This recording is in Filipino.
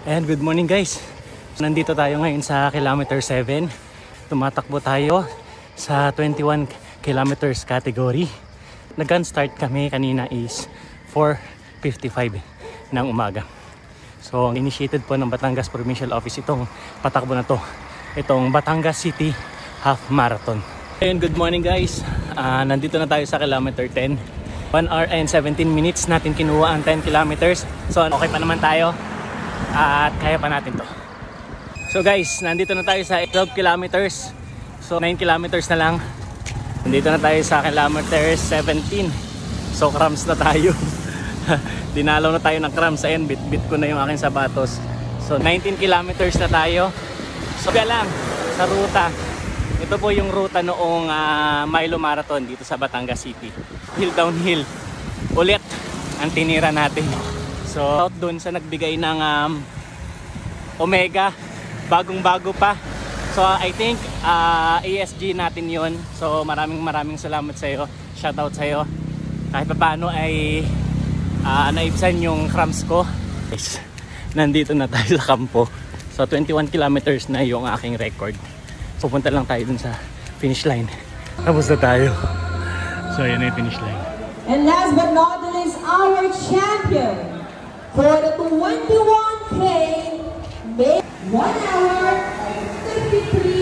And good morning guys. Nandito tayo ngayon sa kilometer 7. Tumatakbo tayo sa 21 kilometers category. Nag-gun start kami kanina is 4:55 ng umaga. So initiated po ng Batangas Provincial Office itong patakbo na to. Itong Batangas City Half Marathon. Ayun, good morning guys. Nandito na tayo sa kilometer 10. 1 hour and 17 minutes natin kinuha ang 10 kilometers. So okay pa naman tayo. At kaya pa natin to. So guys, nandito na tayo sa 12 kilometers. So 9 kilometers na lang. Nandito na tayo sa kilometer 17. So cramps na tayo. Dinalaw na tayo ng cramps. Ayan, bit ko na yung aking sapatos. So 19 kilometers na tayo. So kaya lang sa ruta. Ito po yung ruta noong Milo Marathon dito sa Batangas City. Hill downhill. Ulit ang tinira natin. So out dun sa nagbigay ng Omega, bagong-bago pa. So I think ASG natin yon. So maraming salamat sa iyo. Shout out sa iyo. Kahit paano ay naibsan yung cramps ko. Guys, nandito na tayo sa kampo. So 21 kilometers na yung aking record. Pupunta lang tayo dun sa finish line. Tapos na tayo. So yan na yung finish line. And last but not least, our champion for the 21K, 1 hour 53